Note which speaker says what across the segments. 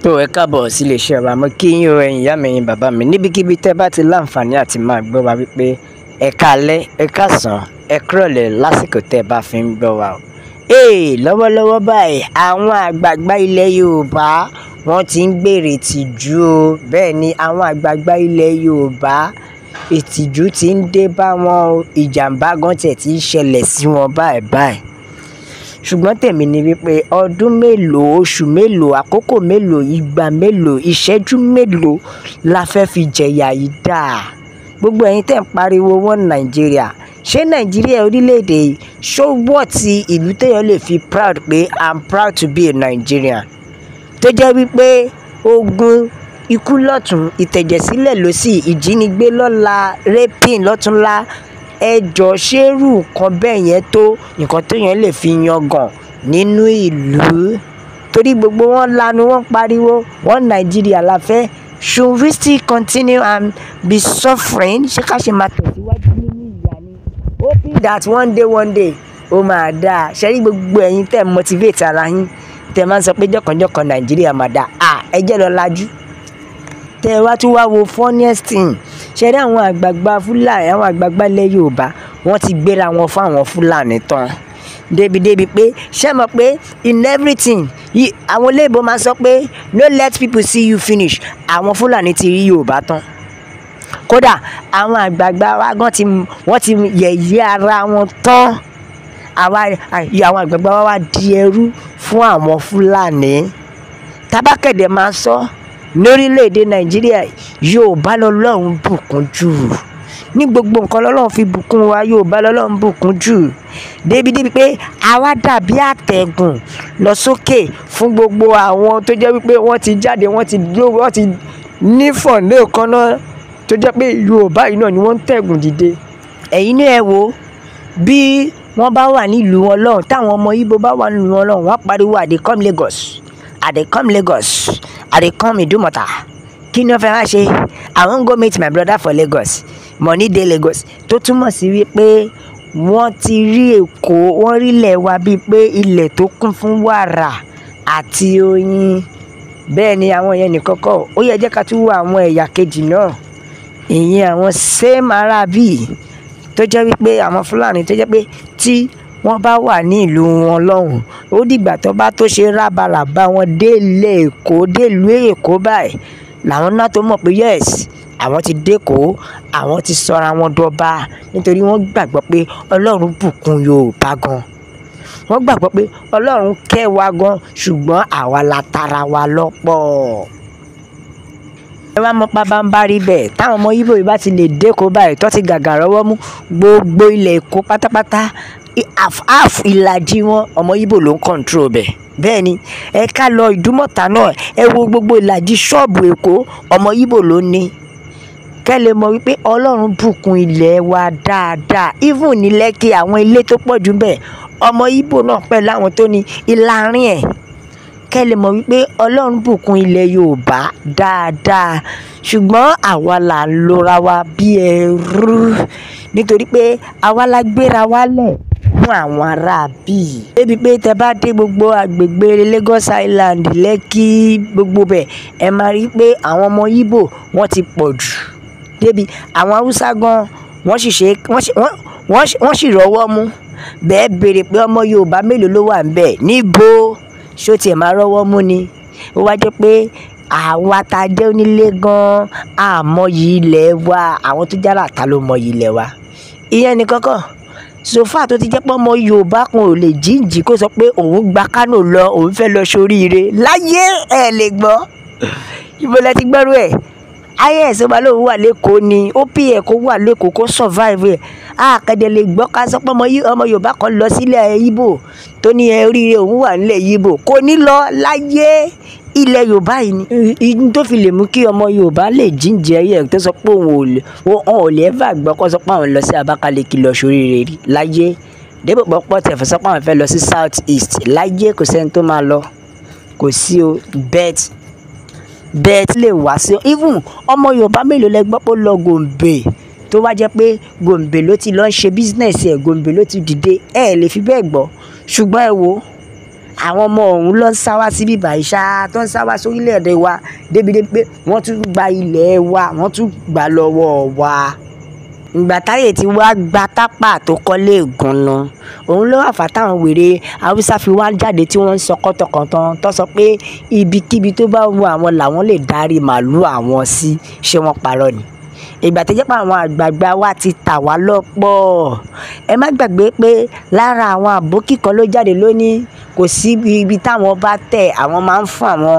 Speaker 1: tó ẹ káàbọ̀ sí iléeṣẹ́ wa mo kí yín o ẹ̀yin ìyá mi ẹ̀yin bàbá mi níbikíbi tẹ́ bá ti láǹfààní àti máa gbọ́ wa wípé ẹ káalẹ́ ẹ káàsán ẹ kúrọ̀lẹ́ lásìkò tẹ́ bá fi ń gbọ́ wa o. Lọ́wọ́lọ́wọ́ báyìí àwọn àgbààgbà ilẹ̀ Yorùbá wọ́n ti ń gbèrè ìtìjú o. Bẹ́ẹ̀ ni àwọn àgbààgbà ilẹ̀ Yorùbá ìtìjú ti ń dé bá wọn o. Ìjàmbá gan tiẹ̀ ti ń ṣẹlẹ̀ sí wọn báyìí. Ṣùgbọ́n tèmi ni wípé ọdún mélòó, oṣù mélòó, àkókò mélòó, ìgbà mélòó, ìṣẹ́jú mélòó la fẹ́ fi jẹ̀yà yìí dà? Gbogbo ẹ̀yin tẹ́ ń pariwo wọ́n Nàìjíríà. Ṣé Nàìjíríà orílẹ̀-èdè yìí ṣó wọ̀ tí ìlú téèyàn lè fi proud pé I'm proud to be a Nigerian? Tó jẹ́ wípé ogun ikú lọ́tùn, ìtẹ̀jẹ̀sílẹ̀ lósì, ìjínigbé lọ́la, raping lọ́tùnla. Ẹ jọ̀ọ́ ṣérù nǹkan bẹ́ẹ̀ yẹn tó nǹkan téèyàn lè fi yangàn nínú ìlú? Torí gbogbo wọn lanu wọ́n pariwo wọ́n Nàìjíríà la fẹ́. Should we still continue and be suffering? Ṣé ká ṣe máa tẹ̀síwájú nínú ìyà ni? Hoping that one day ó máa dáa. Ṣé rí gbogbo ẹ̀yin tẹ́ motivate ara yín tẹ́ máa ń sọ pé jọ̀kànjọ̀kàn Nàìjíríà máa dáa. Ẹ jẹ́ lọ lajú. Tẹ́ wá tún wá wo funniest thing. Ṣé rí àwọn àgbààgbà Fúlàní, àwọn àgbààgbà ilẹ̀ Yorùbá wọ́n ti gbéra wọn fún àwọn Fúlàní tán. Débi pé ṣé mọ̀ pé in everything àwọn olóyìnbó máa sọ pé no let people see you finish. Àwọn Fúlàní ti rí Yorùbá tán. Kódà àwọn àgbààgbà wa gan wọ́n ti yẹ̀yẹ́ ara wọn tán. Àwọn àgbààgbà wa wá di ẹrú fún àwọn Fúlàní. Tábákẹ̀dẹ̀ máa sọ lórílẹ̀-èdè Nàìjíríà Yorùbá lọ́lọ́run bùkún jù. Ní gbogbo nǹkan lọ́lọ́run fi bùkún wa, Yorùbá lọ́lọ́run bùkún jù. Débi pé àwa dàbí àtẹ̀gùn lọ sókè fún gbogbo àwọn tó jẹ́ wípé wọ́n ti jáde, wọ́n ti nífọ̀n lẹ́ẹ̀kan náà tó jẹ́ pé Yorùbá yìí náà ni wọ́n ń tẹ̀gùn dìde. Ẹ̀yin náà ẹ wò bí wọ́n bá wà nílùú wọn lọ́hùn, táwọn ọmọ Ìgbò bá wà nílùú wọn lọ́hùn, wọ́n pariwo I dey come Lagos, I dey come Lagos, I dey come Idumota. Kí ni wọ́n fẹ́ wá ṣe? I wan go meet my brother for Lagos. Money dey Lagos. Tó túmọ̀ sí wípé wọ́n ti rí Èkó, wọ́n rí ilẹ̀ wa bíi pé ilẹ̀ tó kún fún wàrà àti oyin. Bẹ́ẹ̀ ni àwọn yẹn nìkan kọ́. Ó yẹ jẹ́ ká tún wo àwọn ẹ̀yà kejì náà. Ìyẹn àwọn same Arabi tó jẹ́ wípé àwọn Fúlàní tó jẹ́ pé tí wọ́n bá wà ní ìlú wọn lọ́hùn, ó dìgbà tó bá tó ṣe rábàràbà wọn dé ilé Èkó, dé ìlú Èkó báyìí làwọn náà tó mọ̀ pé yes àwọn ti dẹ́kọ̀ọ́, àwọn ti sọra wọn dọba nítorí wọ́n gbàgbọ́ pé Ọlọ́run bùkún Yorùbá gan. Wọ́n gbàgbọ́ pé Ọlọ́run kẹ́ wa gan ṣùgbọ́n àwa la tara wa lọ́pọ̀. Ẹ wá mọ pabambarí bẹ́ẹ̀ táwọn ọmọ Ìgbò yìí bá ti lè dẹ́kọ̀ọ́ báyìí tó ti gàgà rọ́wọ́ mú gbogbo ilẹ̀ Èkó pátápátá half ìlàjì wọn ọmọ Ìgbò ló ń control bẹ̀. Bẹ́ẹ̀ ni ẹ ká lọ Ìdúmọ̀tà náà ẹ wo gbogbo ìlàjì ṣọ́ọ̀bù Èkó ọmọ Ìgbò ló ní. Kẹ́ lè mọ̀ wípé Ọlọ́run bùkún ilẹ̀ wa dáadáa. Even ní Lẹ́kì àwọn ilé tó pọ̀ jù bẹ́ẹ̀ ọmọ Ìgbò náà pẹ̀lú àwọn tó ní ìlàrin ẹ̀. Kẹ́ lè mọ̀ wípé Ọlọ́run bùkún ilẹ̀ Yorùbá dáadáa. Ṣùgbọ́n àwa là ń lora wa bí ẹrú nítorí pé àwa la gbéra wa lẹ̀ fún àwọn ará bí. Débi pé tẹ bá dé gbogbo agbègbè Lagos Island, Lẹ́kì gbogbo bẹ̀ ẹ máa rí pé àwọn ọmọ Ìgbò wọ́n ti pọ̀ jù. Débi àwọn Haúsá gan wọ́n sì rọ́wọ́ mú. Bẹ́ẹ̀ béèrè pé ọmọ Yorùbá mélòó ló wà ńbẹ̀ níbo ṣó tiẹ̀ máa rọ́wọ́ mú ni. Ó wá jẹ́ pé àwa tá jẹ́ onílé gan àmọ̀yì ilẹ̀ wa, àwọn tó jára ta ló mọ̀yì ilẹ̀ wa. Ìyẹn nìkan kọ́. Sòfà tó ti jẹ́ pé ọmọ Yorùbá kan ò lè jíǹjì kó sọ pé òun gba Kánò lọ, òun fẹ́ lọ ṣoríire. Láyé ẹ lè gbọ́. Ibo lẹ ti gbọ́rú ẹ̀? IS ọba lóun wà lẹ́kọ̀ọ́ ni OPA kó wà lẹ́kọ̀ọ́ kó survive ẹ̀. Kẹ̀dẹ̀ lè gbọ́ ká sọ pé ọmọ Yorùbá kan lọ sílẹ̀ Ìgbò tó ní oríire òun wà nílẹ̀ Ìgbò. Kò ní lọ láyé. Ilẹ̀ Yorùbá yìí ni tó fi lè mú kí ọmọ Yorùbá lè jíǹjẹ yẹ tó sọ pé òun ò lè ever gbọ́ kó sọ pé àwọn lọ sí Abakaliki lọ ṣoríire rí láyé. Débò pọ̀ tẹ̀ fẹ́ sọ pé àwọn fẹ́ lọ sí South East láyé kò sẹ́ni tó máa lọ. Kò sí o bet lè wá sí. Even ọmọ Yorùbá mélòó lẹ gbọ́ pé ó lọ Gombe tó wá jẹ́ pé Gombe ló ti lọ ṣe business ẹ̀, Gombe ló ti dìde. Ẹ lè fi bẹ́ẹ̀ gbọ́. Ṣùgbọ́n ẹ wo àwọn ọmọ ọ̀hún ló ń sá wá síbí báyìí ṣá tó ń sá wá sórílẹ̀-èdè wa débi pé wọ́n tún gba ilẹ̀ wa wọ́n tún gbà lọ́wọ́ wa. ìgbà táyé tí wàá gba tápà tó kọ́lé ìgúnnu òun ló wà fà táwọn wèrè haúsá fi wá jáde tí wọ́n ń sọ kọ́tọ̀kọ́tọ̀ tó sọ pé ibikíbi tó bá wù àwọn làwọn lè darí màálù àwọn sí. ṣé wọ́n parọ́ ni? ìgbà tó jẹ́ pé àwọn àgbààgbà wa ti tà wá lọ́pọ̀. ẹ má gbàgbé pé lára àwọn àbókí kan ló jáde lónìí kò sí ibi táwọn bá tẹ̀ àwọn máa ń fún àwọn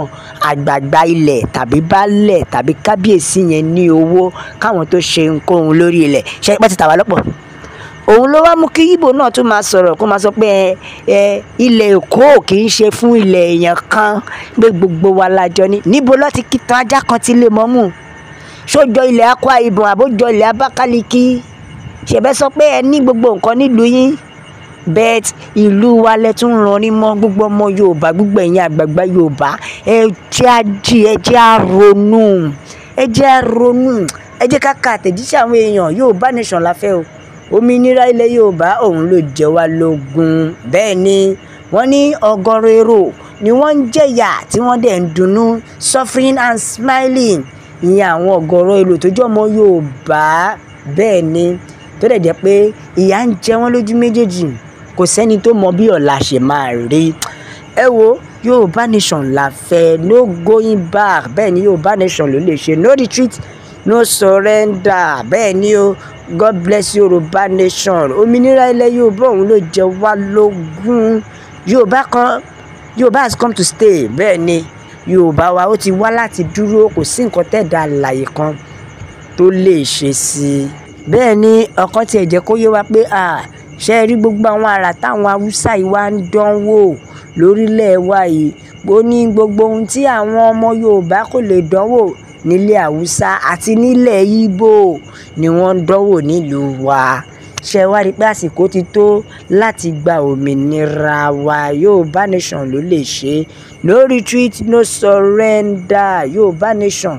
Speaker 1: àgbààgbà ilẹ̀ tàbí baálẹ̀ tàbí kábíyèsí yẹn ní owó káwọn tó ṣe nǹkan lórí ilẹ̀. ṣé ipá ti tà wá lọ́pọ̀? òun ló wá mú kí Ìgbò náà tún máa sọ̀rọ̀ kó máa sọ pé ilẹ̀ Èkó kì í ṣe fún ilẹ̀ èèyàn kan pé gbogbo wa lájọ ní. níbo ló ti kí tan ajá kan tí lè mọ́ mú? sójọ ilẹ̀ Akwa Ibom àbójọ ilẹ̀ Abakaliki? ṣẹ̀bẹ́ sọ pé ẹ ní gbogbo nǹkan nílùú yín bẹ́ẹ̀ ìlú wa lẹ tún ràn ní mọ́ gbogbo ọmọ Yorùbá gbogbo ẹ̀yin àgbààgbà Yorùbá ẹ jẹ́ ají ẹ jẹ́ àrònú ẹ jẹ́ àrònú ẹ jẹ́ ká ka àtẹ̀jíṣẹ́ àwọn èèyàn. Yorùbá nation la fẹ́ o. òmìnira ilẹ̀ Yorùbá òun ló jẹ wá lógún. bẹ́ẹ̀ ni wọ́n ní ọgọ́rọ̀ èrò ni wọ́n ń jẹ̀yà tí wọ́n dẹ̀ ń dunnú suffering and smiling. ìyẹn àwọn ọ̀gọ̀rọ̀ èrò tó jẹ́ ọmọ Yorùbá. bẹ́ẹ̀ ni tó dẹ̀ jẹ́ pé ìyà ń jẹ wọ́n lójú méjèèjì kò sẹ́ni tó mọ bí ọ̀la ṣe máa rí. ẹ wo Yorùbá nation la fẹ́ no going back. bẹ́ẹ̀ ni Yorùbá nation ló lè ṣe no retreat no surrender. bẹ́ẹ̀ ni o God bless Yorùbá nation. òmìnira ilẹ̀ Yorùbá òun ló jẹ wá lógún. Yorùbá has come to stay. bẹ́ẹ̀ ni Yorùbá wa ó ti wá láti dúró kò sí nǹkan tẹ̀dá àlàyé kan tó lè ṣe sí i. bẹ́ẹ̀ ni ọkàn tiẹ̀ jẹ́ kó yé wa pé ṣe rí gbogbo àwọn àrà táwọn Haúsá yìí wá ń dánwò lórílẹ̀ wa yìí ó ní gbogbo ohun tí àwọn ọmọ Yorùbá kò lè dánwò nílẹ̀ Haúsá àti nílẹ̀ Ìgbò ni wọ́n ń dánwò nílùú wa. ṣe wá rí pé àsìkò ti tó láti gba òmìnira wa. Yorùbá nation ló lè ṣe no retreat no surrender. Yorùbá nation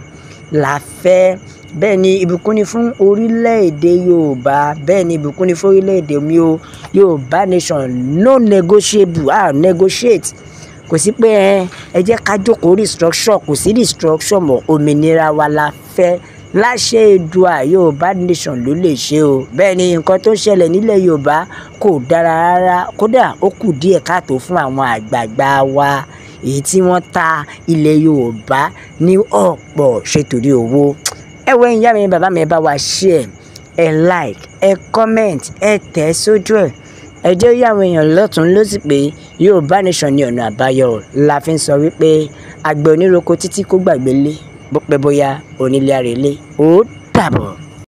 Speaker 1: la fẹ́. bẹ́ẹ̀ ni ìbùkún ni fún orílẹ̀-èdè Yorùbá. bẹ́ẹ̀ ni ìbùkún ni fún orílẹ̀-èdè mi o. Yorùbá nation no negotiable negotiate. kò sí pé ẹ jẹ́ ká jókòó restructure kò sí restructure mọ́. òmìnira wa la fẹ́ láṣẹ Èdùà. Yorùbá nation ló lè ṣe o. bẹ́ẹ̀ ni nǹkan tó ṣẹlẹ̀ nílẹ̀ Yorùbá kò dára rárá kódà ó kù díẹ̀ káàtó fún àwọn àgbààgbà wa èyí tí wọ́n ta ilẹ̀ Yorùbá ní ọ̀pọ̀ ṣe torí owó. ẹ wo ìyá mi bàbá mi ẹ bá wa share ẹ like ẹ comment ẹ tẹ̀ sójú ẹ̀ ẹ jẹ́ ìyá àwọn èèyàn lọ́tún lósì pé Yorùbá nation ní ọ̀nà àbáyọ la fi ń sọ wípé àgbẹ̀ oníroko títí kó gbàgbé lé bó pẹ́ bóyá onílé àrèlé ó